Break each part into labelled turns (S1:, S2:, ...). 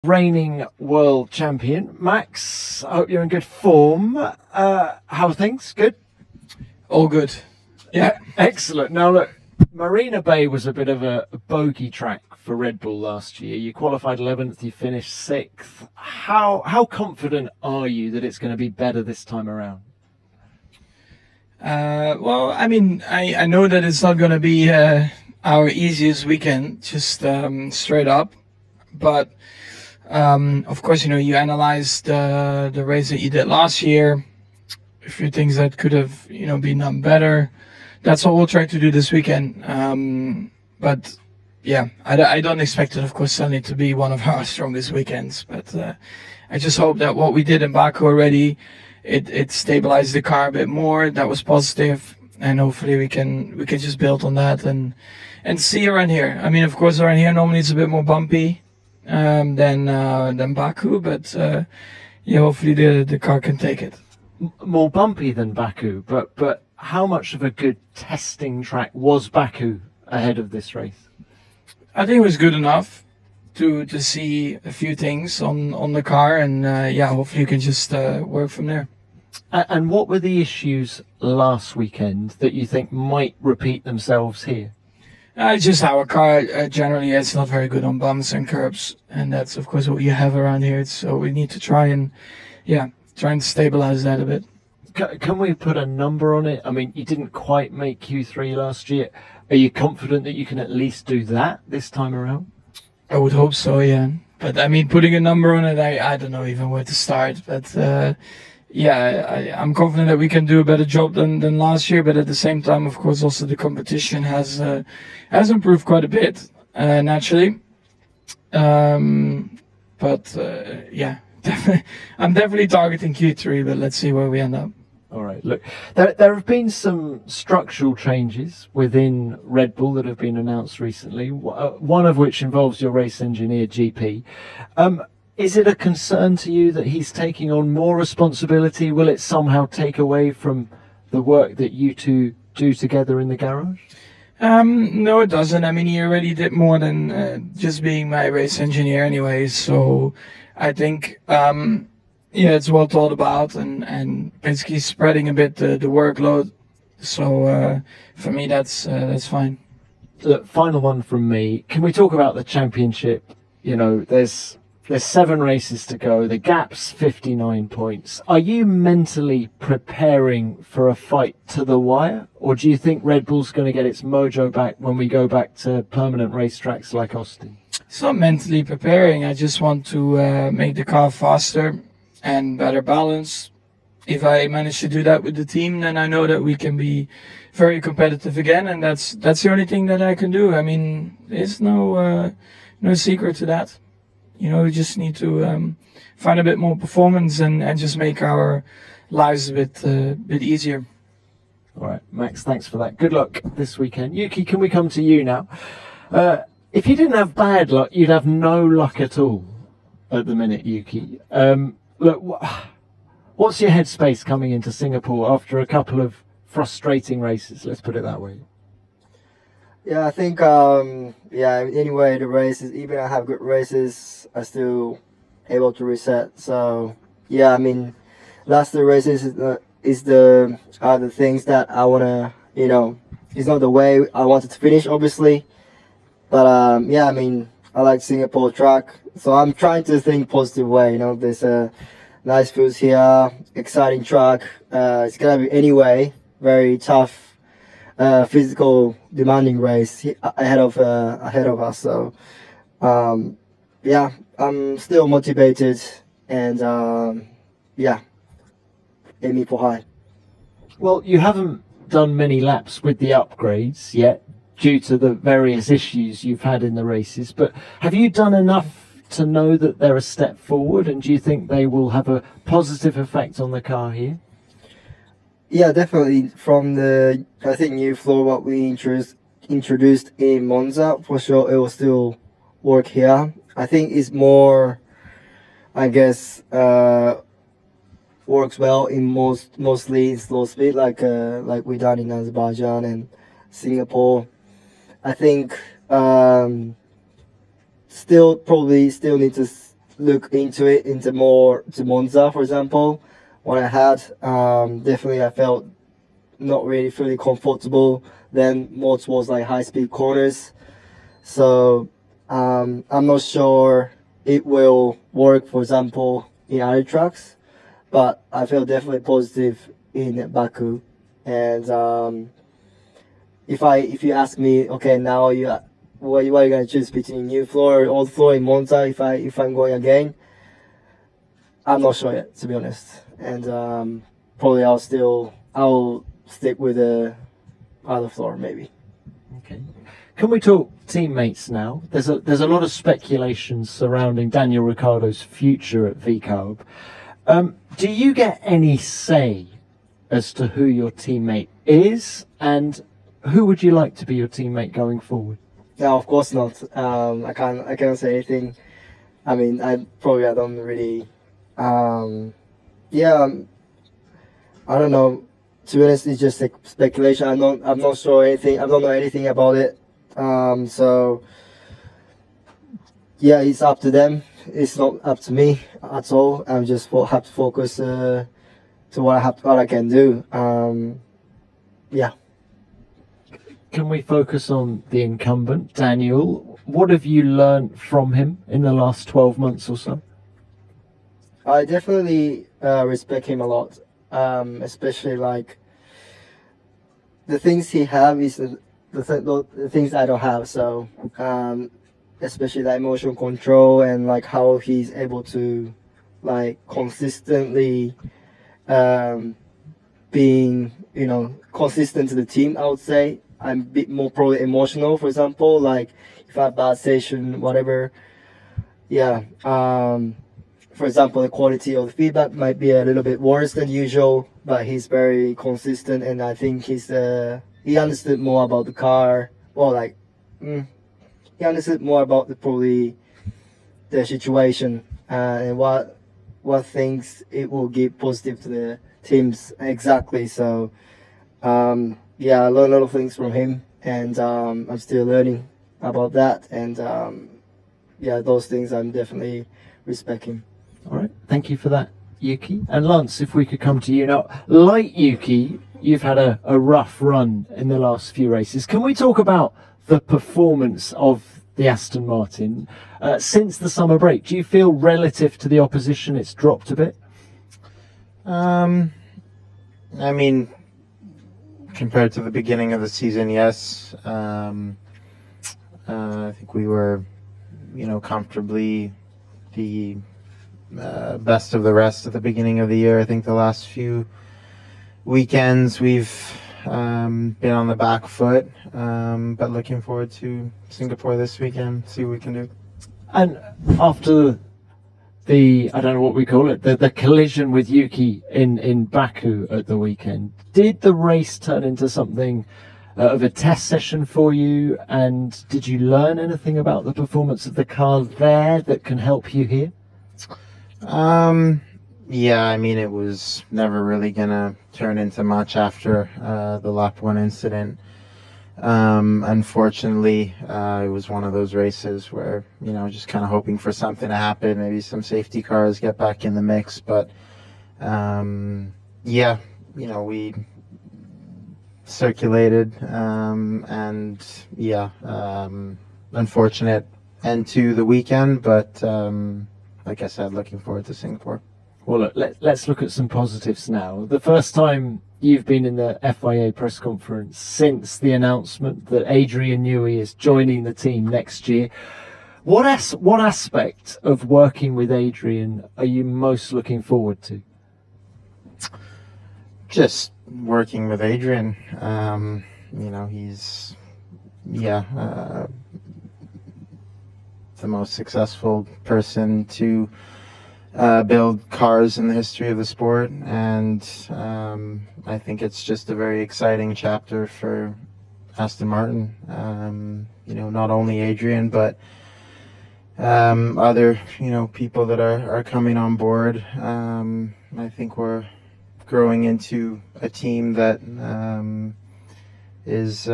S1: reigning world champion. Max, I hope you're in good form. How are things? Good?
S2: All good. Yeah.
S1: Excellent. Now, look, Marina Bay was a bit of a bogey track for Red Bull last year. You qualified 11th, you finished 6th. How confident are you that it's going to be better this time around?
S2: Well, I know that it's not going to be our easiest weekend, just straight up. But of course, you analyze the race that you did last year, a few things that could have, been done better. That's what we'll try to do this weekend. But yeah, I don't expect it, of course, suddenly to be one of our strongest weekends. But I just hope that what we did in Baku already, it stabilized the car a bit more. That was positive, and hopefully we can just build on that and see around here. I mean, of course, around here normally it's a bit more bumpy than Baku, but yeah, hopefully the car can take it.
S1: More bumpy than Baku, but how much of a good testing track was Baku ahead of this race?
S2: I think it was good enough to see a few things on the car, and yeah, hopefully you can just work from there.
S1: And what were the issues last weekend that you think might repeat themselves here?
S2: Just our car generally is not very good on bumps and curbs, and that's of course what you have around here. So we need to try and stabilize that a bit.
S1: Can we put a number on it? I mean, you didn't quite make Q3 last year. Are you confident that you can at least do that this time around?
S2: I would hope so, yeah. But I mean, putting a number on it, I don't know even where to start. But yeah, I'm confident that we can do a better job than last year. But at the same time, of course, also the competition has improved quite a bit naturally. But yeah, I'm definitely targeting Q3. But let's see where we end up.
S1: All right. Look, there have been some structural changes within Red Bull that have been announced recently, one of which involves your race engineer, GP. Is it a concern to you that he's taking on more responsibility? Will it somehow take away from the work that you two do together in the garage?
S2: No, it doesn't. I mean, he already did more than just being my race engineer anyway. So I think... yeah, it's well thought about and basically spreading a bit the workload. So for me, that's fine.
S1: Look, final one from me. Can we talk about the championship? You know, there's 7 races to go. The gap's 59 points. Are you mentally preparing for a fight to the wire? Or do you think Red Bull's going to get its mojo back when we go back to permanent racetracks like Austin?
S2: It's not mentally preparing. I just want to make the car faster and better balance. If I manage to do that with the team, then I know that we can be very competitive again, and that's the only thing that I can do. I mean, there's no secret to that. We just need to find a bit more performance and just make our lives a bit easier.
S1: All right, Max, thanks for that. Good luck this weekend. Yuki, can we come to you now? If you didn't have bad luck, you'd have no luck at all at the minute, Yuki. Look, what's your headspace coming into Singapore after a couple of frustrating races? Let's put it that way.
S3: Yeah, I think anyway, the races, even I have good races, I still able to reset. So yeah, I mean, last 2 races is the things that I wanna, it's not the way I wanted to finish, obviously. But yeah, I mean, I like Singapore track, so I'm trying to think positive way. There's a nice fields here, exciting track. It's gonna be anyway very tough, physical, demanding race ahead of us. So yeah, I'm still motivated and yeah, aiming for high.
S1: Well, you haven't done many laps with the upgrades yet, due to the various issues you've had in the races, but have you done enough to know that they're a step forward, and do you think they will have a positive effect on the car here?
S3: Yeah, definitely. From the, I think, new floor what we introduced in Monza, for sure it will still work here. I think it's more, I guess, works well in mostly in slow speed, like we done in Azerbaijan and Singapore. I think still need to look into it into more to Monza, for example. When I had, definitely I felt not really fully comfortable. Then more towards like high speed corners. So I'm not sure it will work, for example, in other tracks, but I feel definitely positive in Baku. And if you ask me, okay, now what are you gonna choose between new floor or old floor in Monza? If I'm going again, I'm not sure yet, to be honest. And probably I'll stick with the other floor maybe.
S1: Okay. Can we talk teammates now? There's a lot of speculation surrounding Daniel Ricciardo's future at VCarb. Do you get any say as to who your teammate is, and who would you like to be your teammate going forward?
S3: No, of course not. I can't say anything. I mean, I don't really. Yeah, I don't know. To be honest, it's just like speculation. I'm not sure anything. I don't know anything about it. So yeah, it's up to them. It's not up to me at all. I just have to focus to what I can do. Yeah.
S1: Can we focus on the incumbent, Daniel? What have you learned from him in the last 12 months or so?
S3: I definitely respect him a lot, especially like the things he have is the things I don't have. So especially the emotional control and like how he's able to like consistently being consistent to the team. I would say I'm a bit more probably emotional. For example, like if I have bad session, whatever. Yeah. For example, the quality of the feedback might be a little bit worse than usual, but he's very consistent, and I think he understood more about the car. Well, like he understood more about probably the situation and what things it will give positive to the teams exactly. So yeah, I learned a lot of things from him, and I'm still learning about that, and yeah, those things I'm definitely respecting.
S1: All right, thank you for that, Yuki. And Lance, if we could come to you now. Like Yuki, you've had a rough run in the last few races. Can we talk about the performance of the Aston Martin since the summer break? Do you feel relative to the opposition it's dropped a bit?
S4: I mean, compared to the beginning of the season, yes. I think we were, comfortably the best of the rest at the beginning of the year. I think the last few weekends we've been on the back foot, but looking forward to Singapore this weekend, see what we can do.
S1: And after I don't know what we call it, the collision with Yuki in Baku at the weekend, did the race turn into something of a test session for you? And did you learn anything about the performance of the car there that can help you here?
S4: Yeah, I mean, it was never really gonna turn into much after the lap 1 incident. Unfortunately, it was one of those races where, just kind of hoping for something to happen, maybe some safety cars get back in the mix. But yeah, we circulated, and yeah, unfortunate end to the weekend, but like I said, looking forward to Singapore.
S1: Well, look, let's look at some positives now. The first time you've been in the FIA press conference since the announcement that Adrian Newey is joining the team next year. What aspect of working with Adrian are you most looking forward to?
S4: Just working with Adrian. He's the most successful person to build cars in the history of the sport, and I think it's just a very exciting chapter for Aston Martin. Not only Adrian, but other people that are coming on board. I think we're growing into a team that is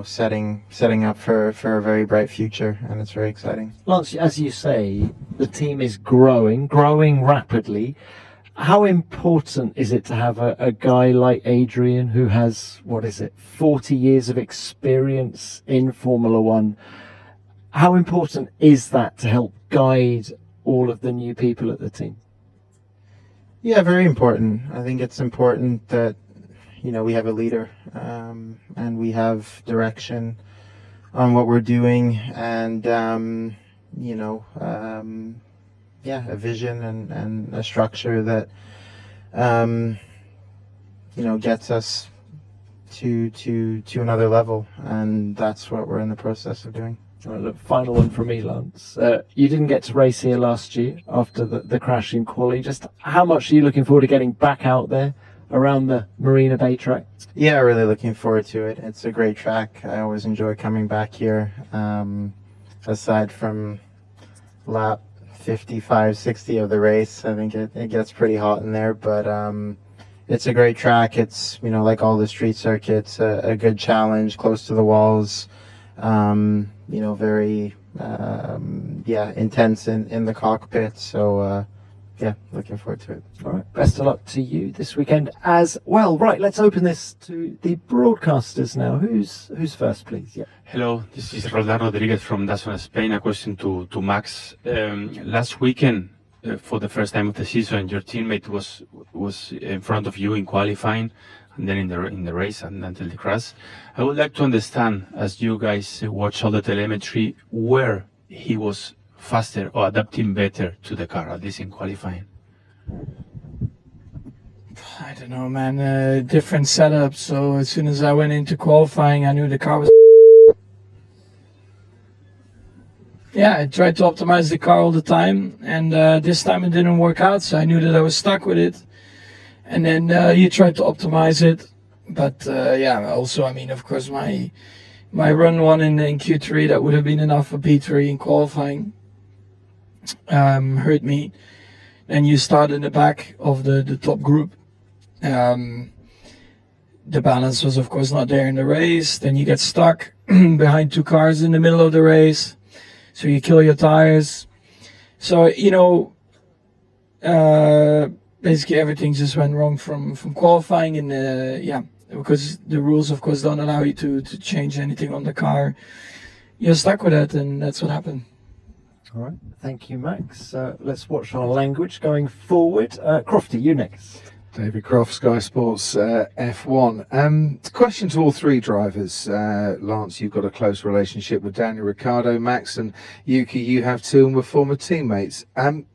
S4: setting up for a very bright future, and it's very exciting.
S1: Lance, as you say, the team is growing rapidly. How important is it to have a guy like Adrian who has, 40 years of experience in Formula One? How important is that to help guide all of the new people at the team?
S4: Yeah, very important. I think it's important that we have a leader, and we have direction on what we're doing, and a vision and a structure that gets us to another level, and that's what we're in the process of doing.
S1: All right, look, final one from me, Lance. You didn't get to race here last year after the crash in quali. Just how much are you looking forward to getting back out there around the Marina Bay track?
S4: Yeah, really looking forward to it. It's a great track. I always enjoy coming back here. Aside from lap 55, 60 of the race, I think it gets pretty hot in there, but it's a great track. It's, like all the street circuits, a good challenge, close to the walls. Very intense in the cockpit. So looking forward to it.
S1: All right, best of luck to you this weekend as well. Right, let's open this to the broadcasters now. Who's first, please? Yeah.
S5: Hello, this is Roldan Rodriguez from Dazón Spain. A question to Max. Last weekend, for the first time of the season, your teammate was in front of you in qualifying, and then in the race and until the crash. I would like to understand, as you guys watch all the telemetry, where he was faster or adapting better to the car, at least in qualifying.
S2: I don't know, man. Different setup. So as soon as I went into qualifying, I knew the car was. Yeah, I tried to optimize the car all the time, and this time it didn't work out, so I knew that I was stuck with it. And then you try to optimize it, but also, of course, my run one in Q3, that would have been enough for P3 in qualifying, hurt me. And you start in the back of the top group. The balance was, of course, not there in the race. Then you get stuck behind two cars in the middle of the race, so you kill your tires. So basically everything just went wrong from qualifying, and because the rules of course don't allow you to change anything on the car. You're stuck with it, and that's what happened.
S1: All right, thank you, Max. Let's watch our language going forward. Crofty, you next.
S6: David Croft, Sky Sports F1. Question to all three drivers. Lance, you've got a close relationship with Daniel Ricciardo. Max and Yuki, you have too, and were former teammates.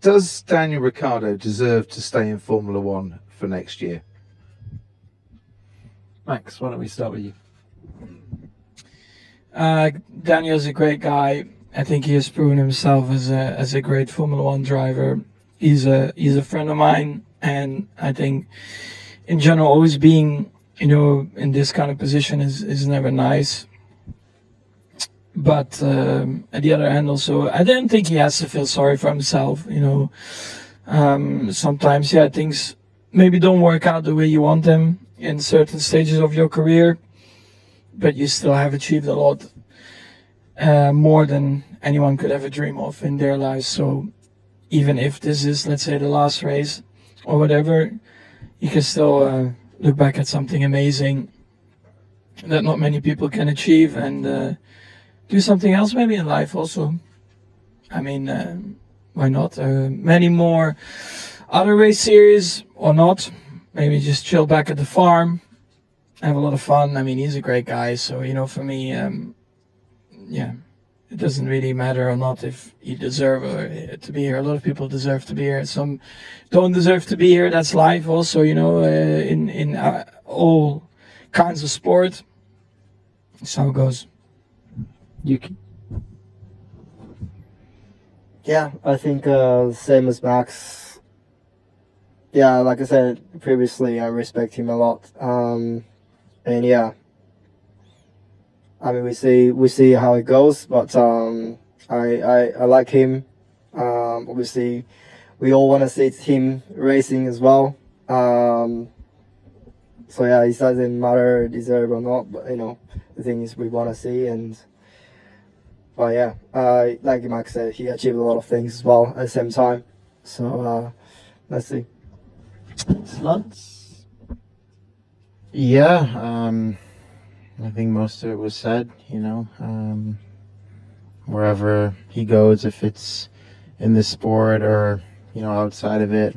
S6: Does Daniel Ricciardo deserve to stay in Formula One for next year?
S1: Max, why don't we start with you?
S2: Daniel's a great guy. I think he has proven himself as a great Formula One driver. He's a friend of mine. And I think, in general, always being, in this kind of position is never nice. But at the other hand, also, I don't think he has to feel sorry for himself. Sometimes, things maybe don't work out the way you want them in certain stages of your career, but you still have achieved a lot, more than anyone could ever dream of in their lives. So even if this is, let's say, the last race, or whatever, you can still look back at something amazing that not many people can achieve, and do something else maybe in life also. Why not? Many more other race series or not. Maybe just chill back at the farm, have a lot of fun. He's a great guy, so for me, it doesn't really matter or not if you deserve to be here. A lot of people deserve to be here. Some don't deserve to be here. That's life also, in all kinds of sport. That's how it goes.
S1: Yuki?
S3: Yeah, I think same as Max. Yeah, like I said previously, I respect him a lot. And yeah, we see how it goes, but I like him. Obviously, we all want to see him racing as well. So yeah, it doesn't matter deserve or not, but the thing is we want to see. But yeah, like Max said, he achieved a lot of things as well at the same time. So let's see.
S1: Lance?
S4: Yeah, I think most of it was said. Wherever he goes, if it's in the sport or outside of it,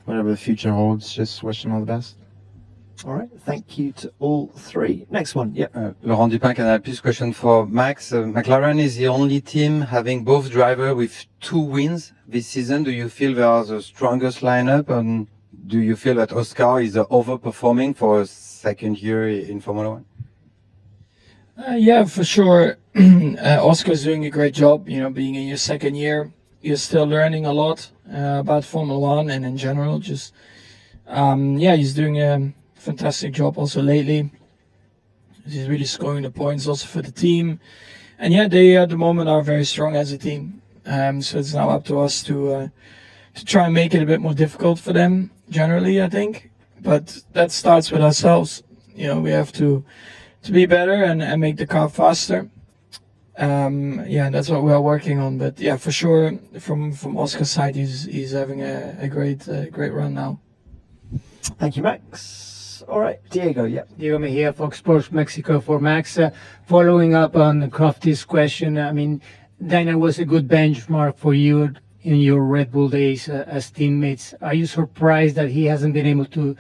S4: whatever the future holds, just wish him all the best.
S1: All right, thank you to all three. Next one, yep.
S7: Laurent Dupin, Canal Plus. Question for Max. McLaren is the only team having both drivers with 2 wins this season. Do you feel they are the strongest lineup, and do you feel that Oscar is overperforming for a second year in Formula One?
S2: Yeah, for sure. Oscar's doing a great job. Being in your second year, you're still learning a lot about Formula One and in general. Just he's doing a fantastic job also lately. He's really scoring the points also for the team. And yeah, they at the moment are very strong as a team. So it's now up to us to try and make it a bit more difficult for them generally, I think. But that starts with ourselves. We have to be better and make the car faster. That's what we are working on. But yeah, for sure, from Oscar's side, he's having a great run now.
S1: Thank you, Max. All right, Diego, yep.
S8: Diego Mejia, Fox Sports Mexico for Max. Following up on Crofty's question, I mean, Daniel was a good benchmark for you in your Red Bull days as teammates. Are you surprised that he hasn't been able to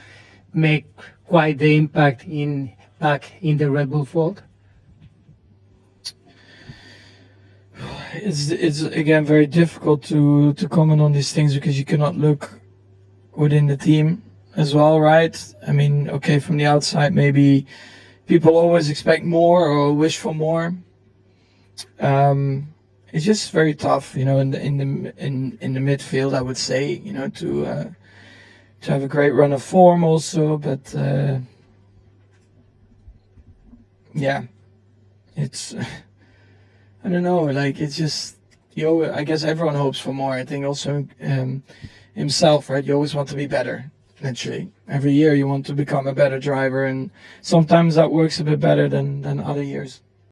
S8: make quite the impact back in the Red Bull fold?
S2: It's again very difficult to comment on these things because you cannot look within the team as well, right? I mean, okay, from the outside, maybe people always expect more or wish for more. It's just very tough, in the midfield, I would say, to have a great run of form also, but it's I don't know, like it's just I guess everyone hopes for more. I think also himself, right? You always want to be better. Literally, every year you want to become a better driver, and sometimes that works a bit better than other years.